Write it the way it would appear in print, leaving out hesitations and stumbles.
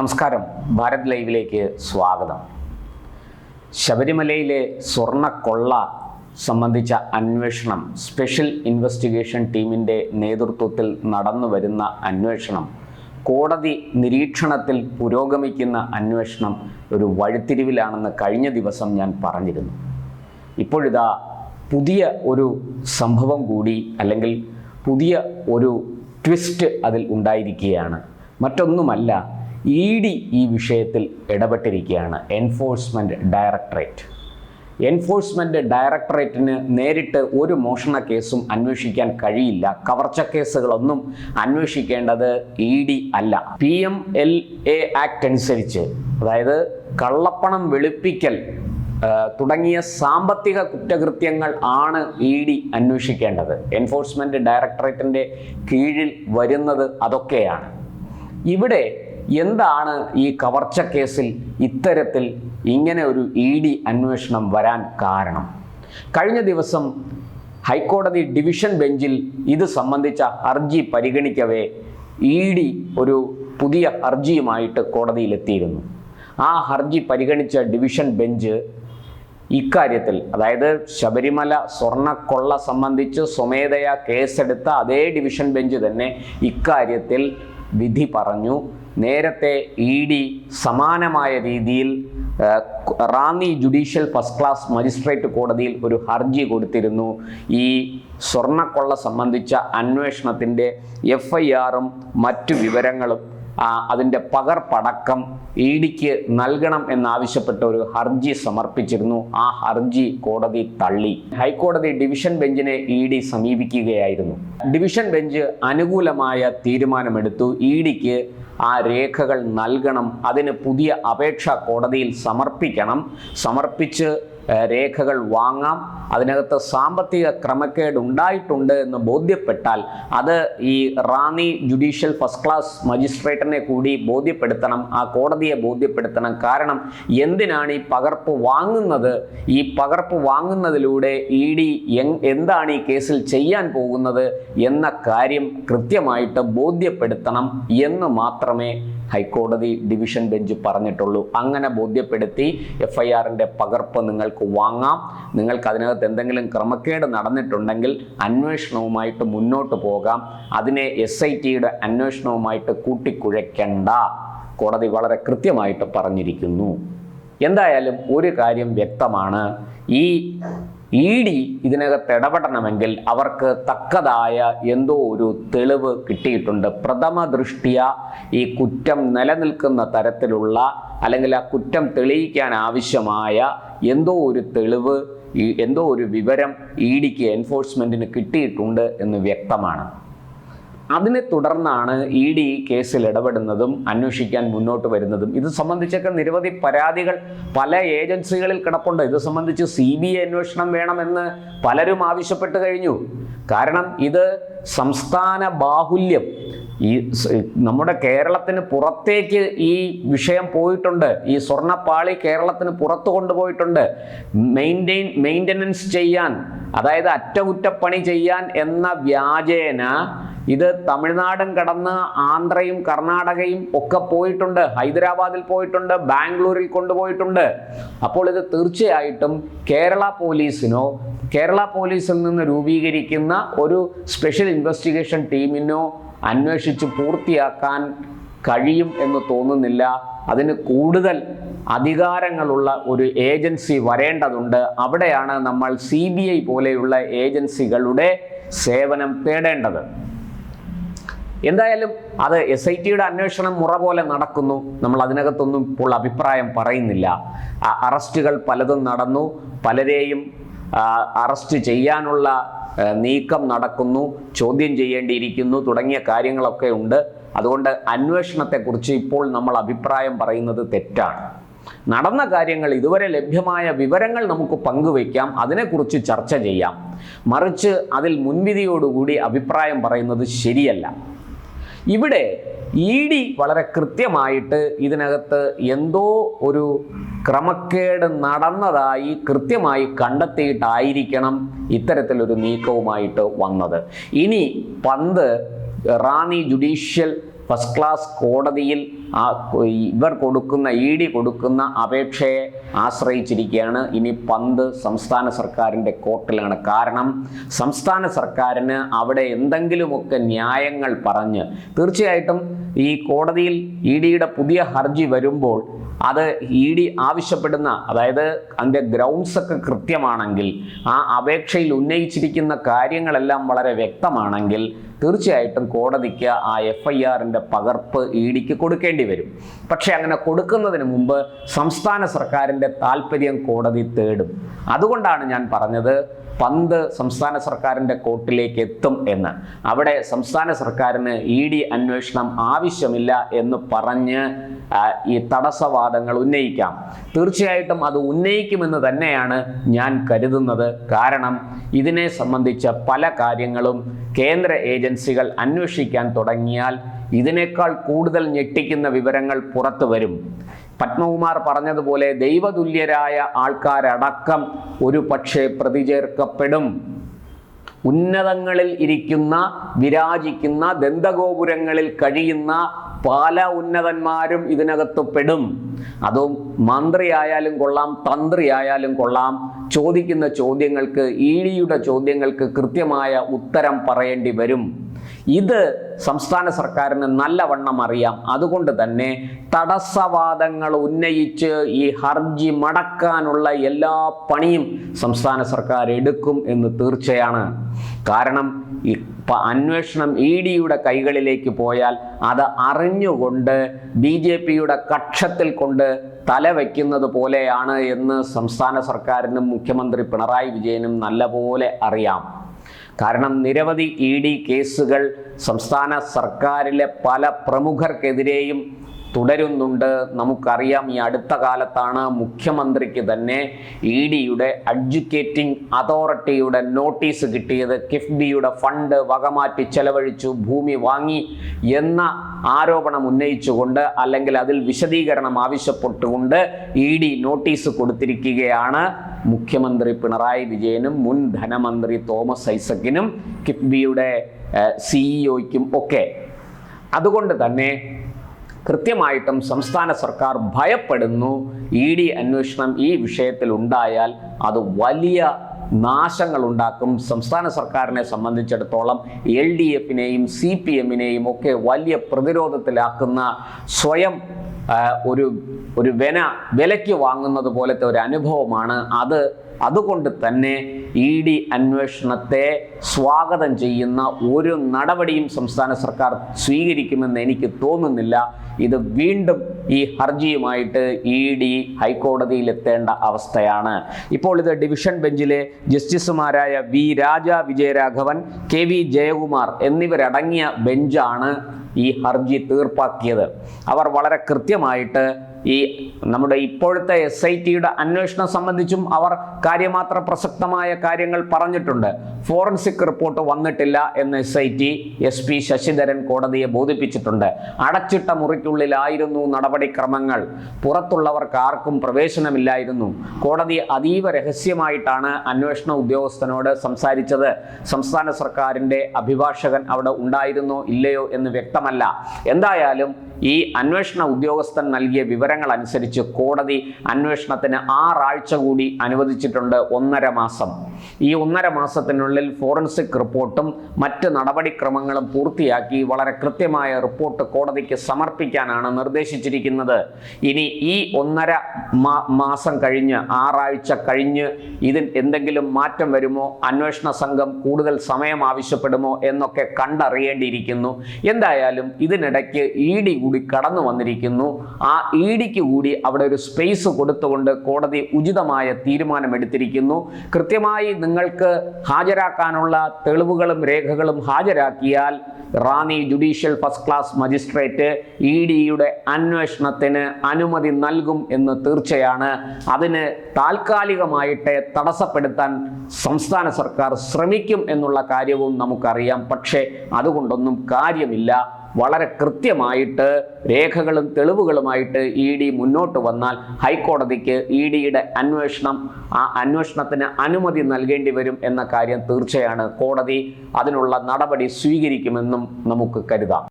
നമസ്കാരം. ഭാരത് ലൈവിലേക്ക് സ്വാഗതം. ശബരിമലയിലെ സ്വർണ്ണക്കൊള്ള സംബന്ധിച്ച അന്വേഷണം, സ്പെഷ്യൽ ഇൻവെസ്റ്റിഗേഷൻ ടീമിൻ്റെ നേതൃത്വത്തിൽ നടന്നു വരുന്ന അന്വേഷണം, കോടതി നിരീക്ഷണത്തിൽ പുരോഗമിക്കുന്ന അന്വേഷണം ഒരു വഴിത്തിരിവിലാണെന്ന് കഴിഞ്ഞ ദിവസം ഞാൻ പറഞ്ഞിരുന്നു. ഇപ്പോഴിതാ പുതിയ ഒരു സംഭവം കൂടി, അല്ലെങ്കിൽ പുതിയ ഒരു ട്വിസ്റ്റ് അതിൽ ഉണ്ടായിരിക്കുകയാണ്. മറ്റൊന്നുമല്ല, ED ഈ വിഷയത്തിൽ ഇടപെട്ടിരിക്കുകയാണ്. എൻഫോഴ്സ്മെൻറ്റ് ഡയറക്ടറേറ്റിന് നേരിട്ട് ഒരു മോഷണ കേസും അന്വേഷിക്കാൻ കഴിയില്ല. കവർച്ച കേസുകളൊന്നും അന്വേഷിക്കേണ്ടത് ED അല്ല. PMLA ആക്ട് അനുസരിച്ച്, അതായത് കള്ളപ്പണം വെളുപ്പിക്കൽ തുടങ്ങിയ സാമ്പത്തിക കുറ്റകൃത്യങ്ങൾ ആണ് ED അന്വേഷിക്കേണ്ടത്. എൻഫോഴ്സ്മെൻറ്റ് ഡയറക്ടറേറ്റിൻ്റെ കീഴിൽ വരുന്നത് അതൊക്കെയാണ്. ഇവിടെ എന്താണ് ഈ കവർച്ച കേസിൽ ഇത്തരത്തിൽ ഇങ്ങനെ ഒരു ED അന്വേഷണം വരാൻ കാരണം? കഴിഞ്ഞ ദിവസം ഹൈക്കോടതി ഡിവിഷൻ ബെഞ്ചിൽ ഇത് സംബന്ധിച്ച ഹർജി പരിഗണിക്കവേ ED ഒരു പുതിയ ഹർജിയുമായിട്ട് കോടതിയിലെത്തിയിരുന്നു. ആ ഹർജി പരിഗണിച്ച ഡിവിഷൻ ബെഞ്ച് ഇക്കാര്യത്തിൽ, അതായത് ശബരിമല സ്വർണ്ണക്കൊള്ള സംബന്ധിച്ച് സ്വമേധയാ കേസെടുത്ത അതേ ഡിവിഷൻ ബെഞ്ച് തന്നെ ഇക്കാര്യത്തിൽ വിധി പറഞ്ഞു. നേരത്തെ ED സമാനമായ രീതിയിൽ Ranni judicial first class magistrate കോടതിയിൽ ഒരു ഹർജി കൊടുത്തിരുന്നു. ഈ സ്വർണ്ണക്കൊള്ള സംബന്ധിച്ച അന്വേഷണത്തിൻ്റെ FIR-ഉം മറ്റു വിവരങ്ങളും അതിൻ്റെ പകർപ്പടക്കം EDക്ക് നൽകണം എന്നാവശ്യപ്പെട്ട ഒരു ഹർജി സമർപ്പിച്ചിരുന്നു. ആ ഹർജി കോടതി തള്ളി. ഹൈക്കോടതി ഡിവിഷൻ ബെഞ്ചിനെ ED സമീപിക്കുകയായിരുന്നു. ഡിവിഷൻ ബെഞ്ച് അനുകൂലമായ തീരുമാനമെടുത്തു. EDക്ക് ആ രേഖകൾ നൽകണം, അതിന് പുതിയ അപേക്ഷ കോടതിയിൽ സമർപ്പിക്കണം, സമർപ്പിച്ച് രേഖകൾ വാങ്ങാം. അതിനകത്ത് സാമ്പത്തിക ക്രമക്കേട് ഉണ്ടായിട്ടുണ്ട് എന്ന് ബോധ്യപ്പെട്ടാൽ അത് ഈ റാന്നി ജുഡീഷ്യൽ ഫസ്റ്റ് ക്ലാസ് മജിസ്ട്രേറ്റിനെ കൂടി ബോധ്യപ്പെടുത്തണം, ആ കോടതിയെ ബോധ്യപ്പെടുത്തണം. കാരണം എന്തിനാണ് ഈ പകർപ്പ് വാങ്ങുന്നത്? ഈ പകർപ്പ് വാങ്ങുന്നതിലൂടെ ED എന്താണ് ഈ കേസിൽ ചെയ്യാൻ പോകുന്നത് എന്ന കാര്യം കൃത്യമായിട്ട് ബോധ്യപ്പെടുത്തണം എന്ന് മാത്രമേ ഹൈക്കോടതി ഡിവിഷൻ ബെഞ്ച് പറഞ്ഞിട്ടുള്ളൂ. അങ്ങനെ ബോധ്യപ്പെടുത്തി FIR-ൻ്റെ പകർപ്പ് നിങ്ങൾക്ക് വാങ്ങാം. നിങ്ങൾക്ക് അതിനകത്ത് എന്തെങ്കിലും ക്രമക്കേട് നടന്നിട്ടുണ്ടെങ്കിൽ അന്വേഷണവുമായിട്ട് മുന്നോട്ട് പോകാം. അതിനെ SITയുടെ അന്വേഷണവുമായിട്ട് കൂട്ടിക്കുഴയ്ക്കണ്ട. കോടതി വളരെ കൃത്യമായിട്ട് പറഞ്ഞിരിക്കുന്നു. എന്തായാലും ഒരു കാര്യം വ്യക്തമാണ്, ഈ ED ഇതിനകത്ത് ഇടപെടണമെങ്കിൽ അവർക്ക് തക്കതായ എന്തോ ഒരു തെളിവ് കിട്ടിയിട്ടുണ്ട്. പ്രഥമ ദൃഷ്ട്യ ഈ കുറ്റം നിലനിൽക്കുന്ന തരത്തിലുള്ള, അല്ലെങ്കിൽ ആ കുറ്റം തെളിയിക്കാൻ ആവശ്യമായ എന്തോ ഒരു തെളിവ്, എന്തോ ഒരു വിവരം EDക്ക് എൻഫോഴ്സ്മെൻറ്റിന് കിട്ടിയിട്ടുണ്ട് എന്ന് വ്യക്തമാണ്. അതിനെ തുടർന്നാണ് ED കേസിൽ ഇടപെടുന്നതും അന്വേഷിക്കാൻ മുന്നോട്ട് വരുന്നതും. ഇത് സംബന്ധിച്ചൊക്കെ നിരവധി പരാതികൾ പല ഏജൻസികളിൽ കിടപ്പുണ്ട്. ഇത് സംബന്ധിച്ച് CBI അന്വേഷണം വേണമെന്ന് പലരും ആവശ്യപ്പെട്ട് കഴിഞ്ഞു. കാരണം ഇത് സംസ്ഥാന ബാഹുല്യം, ഈ നമ്മുടെ കേരളത്തിന് പുറത്തേക്ക് ഈ വിഷയം പോയിട്ടുണ്ട്. ഈ സ്വർണ്ണപ്പാളി കേരളത്തിന് പുറത്തു കൊണ്ടുപോയിട്ടുണ്ട്. മെയിൻ്റനൻസ് ചെയ്യാൻ, അതായത് അറ്റകുറ്റപ്പണി ചെയ്യാൻ എന്ന വ്യാജേന ഇത് തമിഴ്നാടും കടന്ന് ആന്ധ്രയും കർണാടകയും ഒക്കെ പോയിട്ടുണ്ട്. ഹൈദരാബാദിൽ പോയിട്ടുണ്ട്, ബാംഗ്ലൂരിൽ കൊണ്ടുപോയിട്ടുണ്ട്. അപ്പോൾ ഇത് തീർച്ചയായിട്ടും കേരള പോലീസിൽ നിന്ന് രൂപീകരിക്കുന്ന ഒരു സ്പെഷ്യൽ ഇൻവെസ്റ്റിഗേഷൻ ടീമിനോ അന്വേഷിച്ച് പൂർത്തിയാക്കാൻ കഴിയും എന്ന് തോന്നുന്നില്ല. അതിന് കൂടുതൽ അധികാരങ്ങളുള്ള ഒരു ഏജൻസി വരേണ്ടതുണ്ട്. അവിടെയാണ് നമ്മൾ CBI പോലെയുള്ള ഏജൻസികളുടെ സേവനം തേടേണ്ടത്. എന്തായാലും അത് SITയുടെ അന്വേഷണം മുറ പോലെ നടക്കുന്നു. നമ്മൾ അതിനകത്തൊന്നും ഇപ്പോൾ അഭിപ്രായം പറയുന്നില്ല. അറസ്റ്റുകൾ പലതും നടന്നു, പലരെയും അറസ്റ്റ് ചെയ്യാനുള്ള നീക്കം നടക്കുന്നു, ചോദ്യം ചെയ്യേണ്ടിയിരിക്കുന്നു തുടങ്ങിയ കാര്യങ്ങളൊക്കെ ഉണ്ട്. അതുകൊണ്ട് അന്വേഷണത്തെക്കുറിച്ച് ഇപ്പോൾ നമ്മൾ അഭിപ്രായം പറയുന്നത് തെറ്റാണ്. നടന്ന കാര്യങ്ങൾ, ഇതുവരെ ലഭ്യമായ വിവരങ്ങൾ നമുക്ക് പങ്കുവയ്ക്കാം, അതിനെക്കുറിച്ച് ചർച്ച ചെയ്യാം. മറിച്ച് അതിൽ മുൻവിധിയോടുകൂടി അഭിപ്രായം പറയുന്നത് ശരിയല്ല. ഇവിടെ ED വളരെ കൃത്യമായിട്ട് ഇതിനകത്ത് എന്തോ ഒരു ക്രമക്കേട് നടന്നതായി കൃത്യമായി കണ്ടെത്തിയിട്ടായിരിക്കണം ഇത്തരത്തിലൊരു നീക്കവുമായിട്ട് വന്നത്. ഇനി പന്ത് റാന്നി ജുഡീഷ്യൽ ഫസ്റ്റ് ക്ലാസ് കോടതിയിൽ ഇവർ കൊടുക്കുന്ന ED കൊടുക്കുന്ന അപേക്ഷയെ ആശ്രയിച്ചിരിക്കുകയാണ്. ഇനി പന്ത് സംസ്ഥാന സർക്കാരിൻ്റെ കോർട്ടിലാണ്. കാരണം സംസ്ഥാന സർക്കാരിന് അവിടെ എന്തെങ്കിലുമൊക്കെ ന്യായങ്ങൾ പറഞ്ഞ് തീർച്ചയായിട്ടും ഈ കോടതിയിൽ EDയുടെ പുതിയ ഹർജി വരുമ്പോൾ അത് ED ആവശ്യപ്പെടുന്ന, അതായത് അതിൻ്റെ ഗ്രൗണ്ട്സ് ഒക്കെ കൃത്യമാണെങ്കിൽ, ആ അപേക്ഷയിൽ ഉന്നയിച്ചിരിക്കുന്ന കാര്യങ്ങളെല്ലാം വളരെ വ്യക്തമാണെങ്കിൽ തീർച്ചയായിട്ടും കോടതിക്ക് ആ FIRൻ്റെ പകർപ്പ് EDക്ക് കൊടുക്കേണ്ടി വരും. പക്ഷെ അങ്ങനെ കൊടുക്കുന്നതിന് മുമ്പ് സംസ്ഥാന സർക്കാരിൻ്റെ താല്പര്യം കോടതി തേടും. അതുകൊണ്ടാണ് ഞാൻ പറഞ്ഞത് പന്ത് സംസ്ഥാന സർക്കാരിൻ്റെ കോർട്ടിലേക്ക് എത്തും എന്ന്. അവിടെ സംസ്ഥാന സർക്കാരിന് ED അന്വേഷണം ആവശ്യമില്ല എന്ന് പറഞ്ഞ് ഈ തടസ്സവാദങ്ങൾ ഉന്നയിക്കാം. തീർച്ചയായിട്ടും അത് ഉന്നയിക്കുമെന്ന് തന്നെയാണ് ഞാൻ കരുതുന്നത്. കാരണം ഇതിനെ സംബന്ധിച്ച പല കാര്യങ്ങളും കേന്ദ്ര ഏജൻസികൾ അന്വേഷിക്കാൻ തുടങ്ങിയാൽ ഇതിനേക്കാൾ കൂടുതൽ ഞെട്ടിക്കുന്ന വിവരങ്ങൾ പുറത്തു വരും. പത്മകുമാർ പറഞ്ഞതുപോലെ ദൈവതുല്യരായ ആൾക്കാരടക്കം ഒരു പക്ഷേ പ്രതി ചേർക്കപ്പെടും. ഉന്നതങ്ങളിൽ ഇരിക്കുന്ന, വിരാജിക്കുന്ന, ദന്തഗോപുരങ്ങളിൽ കഴിയുന്ന പല ഉന്നതന്മാരും ഇതിനകത്ത് പെടും. അതും മന്ത്രിയായാലും കൊള്ളാം, തന്ത്രിയായാലും കൊള്ളാം. ചോദിക്കുന്ന ചോദ്യങ്ങൾക്ക്, EDയുടെ ചോദ്യങ്ങൾക്ക് കൃത്യമായ ഉത്തരം പറയേണ്ടി വരും. ഇത് സംസ്ഥാന സർക്കാരിന് നല്ലവണ്ണം അറിയാം. അതുകൊണ്ട് തന്നെ തടസ്സവാദങ്ങൾ ഉന്നയിച്ച് ഈ ഹർജി മടക്കാനുള്ള എല്ലാ പണിയും സംസ്ഥാന സർക്കാർ എടുക്കും എന്ന് തീർച്ചയാണ്. കാരണം അന്വേഷണം EDയുടെ കൈകളിലേക്ക് പോയാൽ അത് അറിഞ്ഞുകൊണ്ട് BJPയുടെ കക്ഷത്തിൽ കൊണ്ട് തലവെക്കുന്നത് പോലെയാണ് എന്ന് സംസ്ഥാന സർക്കാരിനും മുഖ്യമന്ത്രി പിണറായി വിജയനും നല്ലപോലെ അറിയാം. കാരണം നിരവധി ED കേസുകൾ സംസ്ഥാന സർക്കാരിലെ പല പ്രമുഖർക്കെതിരെയും തുടരുന്നുണ്ട്. നമുക്കറിയാം, ഈ അടുത്ത കാലത്താണ് മുഖ്യമന്ത്രിക്ക് തന്നെ EDയുടെ അഡ്ജുക്കേറ്റിംഗ് അതോറിറ്റിയുടെ നോട്ടീസ് കിട്ടിയത്. കിഫ്ബിയുടെ ഫണ്ട് വകമാറ്റി ചെലവഴിച്ചു, ഭൂമി വാങ്ങി എന്ന ആരോപണം ഉന്നയിച്ചുകൊണ്ട്, അല്ലെങ്കിൽ അതിൽ വിശദീകരണം ആവശ്യപ്പെട്ടുകൊണ്ട് ED നോട്ടീസ് കൊടുത്തിരിക്കുകയാണ് മുഖ്യമന്ത്രി പിണറായി വിജയനും മുൻ ധനമന്ത്രി തോമസ് ഐസക്കിനും കിഫ്ബിയുടെ CEOയ്ക്കും ഒക്കെ. അതുകൊണ്ട് തന്നെ കൃത്യമായിട്ടും സംസ്ഥാന സർക്കാർ ഭയപ്പെടുന്നു, ED അന്വേഷണം ഈ വിഷയത്തിൽ ഉണ്ടായാൽ അത് വലിയ നാശങ്ങൾ ഉണ്ടാക്കും. സംസ്ഥാന സർക്കാരിനെ സംബന്ധിച്ചിടത്തോളം LDFനെയും CPMനെയും ഒക്കെ വലിയ പ്രതിരോധത്തിലാക്കുന്ന, സ്വയം ഒരു വിലയ്ക്ക് വാങ്ങുന്നത് പോലത്തെ ഒരു അനുഭവമാണ് അത്. അതുകൊണ്ട് തന്നെ ED അന്വേഷണത്തെ സ്വാഗതം ചെയ്യുന്ന ഒരു നടപടിയും സംസ്ഥാന സർക്കാർ സ്വീകരിക്കുമെന്ന് എനിക്ക് തോന്നുന്നില്ല. ഇത് വീണ്ടും ഈ ഹർജിയുമായിട്ട് ED ഹൈക്കോടതിയിൽ എത്തേണ്ട അവസ്ഥയാണ്. ഇപ്പോൾ ഇത് ഡിവിഷൻ ബെഞ്ചിലെ ജസ്റ്റിസുമാരായ V. രാജ, വിജയരാഘവൻ, KV. ജയകുമാർ എന്നിവരടങ്ങിയ ബെഞ്ചാണ് ഈ ഹർജി തീർപ്പാക്കിയത്. അവർ വളരെ കൃത്യമായിട്ട് ഈ നമ്മുടെ ഇപ്പോഴത്തെ SITയുടെ അന്വേഷണം സംബന്ധിച്ചും അവർ കാര്യമാത്ര പ്രസക്തമായ കാര്യങ്ങൾ പറഞ്ഞിട്ടുണ്ട്. ഫോറൻസിക് റിപ്പോർട്ട് വന്നിട്ടില്ല എന്ന് SIT SP ശശിധരൻ കോടതിയെ ബോധിപ്പിച്ചിട്ടുണ്ട്. അടച്ചിട്ട മുറിക്കുള്ളിലായിരുന്നു നടപടിക്രമങ്ങൾ, പുറത്തുള്ളവർക്ക് ആർക്കും പ്രവേശനമില്ലായിരുന്നു. കോടതി അതീവ രഹസ്യമായിട്ടാണ് അന്വേഷണ ഉദ്യോഗസ്ഥനോട് സംസാരിച്ചത്. സംസ്ഥാന സർക്കാരിൻ്റെ അഭിഭാഷകൻ അവിടെ ഉണ്ടായിരുന്നോ ഇല്ലയോ എന്ന് വ്യക്തമല്ല. എന്തായാലും ഈ അന്വേഷണ ഉദ്യോഗസ്ഥൻ നൽകിയ വിവരങ്ങൾ അനുസരിച്ച് കോടതി അന്വേഷണത്തിന് 6 ആഴ്ച കൂടി അനുവദിച്ചിട്ടുണ്ട്, 1.5 മാസം. ഈ 1.5 മാസത്തിനുള്ളിൽ ഫോറൻസിക് റിപ്പോർട്ടും മറ്റ് നടപടിക്രമങ്ങളും പൂർത്തിയാക്കി വളരെ കൃത്യമായ റിപ്പോർട്ട് കോടതിക്ക് സമർപ്പിക്കാനാണ് നിർദ്ദേശിച്ചിരിക്കുന്നത്. ഇനി ഈ 1.5 മാസം കഴിഞ്ഞ്, 6 ആഴ്ച കഴിഞ്ഞ് ഇതിൽ എന്തെങ്കിലും മാറ്റം വരുമോ, അന്വേഷണ സംഘം കൂടുതൽ സമയം ആവശ്യപ്പെടുമോ എന്നൊക്കെ കണ്ടറിയേണ്ടിയിരിക്കുന്നു. എന്തായാലും ഇതിനിടയ്ക്ക് ED കൂടി കടന്നു വന്നിരിക്കുന്നു. ആ EDക്ക് കൂടി അവിടെ ഒരു സ്പേസ് കൊടുത്തുകൊണ്ട് കോടതി ഉചിതമായ തീരുമാനമെടുത്തിരിക്കുന്നു. കൃത്യമായി നിങ്ങൾക്ക് ഹാജരാക്കാനുള്ള തെളിവുകളും രേഖകളും ഹാജരാക്കിയാൽ Ranni judicial first class magistrate EDയുടെ അന്വേഷണത്തിന് അനുമതി നൽകും എന്ന് തീർച്ചയാണ്. അതിന് താൽക്കാലികമായിട്ട് തടസ്സപ്പെടുത്താൻ സംസ്ഥാന സർക്കാർ ശ്രമിക്കും എന്നുള്ള കാര്യവും നമുക്കറിയാം. പക്ഷേ അതുകൊണ്ടൊന്നും കാര്യമില്ല. വളരെ കൃത്യമായിട്ട് രേഖകളും തെളിവുകളുമായിട്ട് ED മുന്നോട്ട് വന്നാൽ ഹൈക്കോടതിക്ക് EDയുടെ അന്വേഷണത്തിന് അനുമതി നൽകേണ്ടി വരും എന്ന കാര്യം തീർച്ചയാണ്. കോടതി അതിനുള്ള നടപടി സ്വീകരിക്കുമെന്നും നമുക്ക് കരുതാം.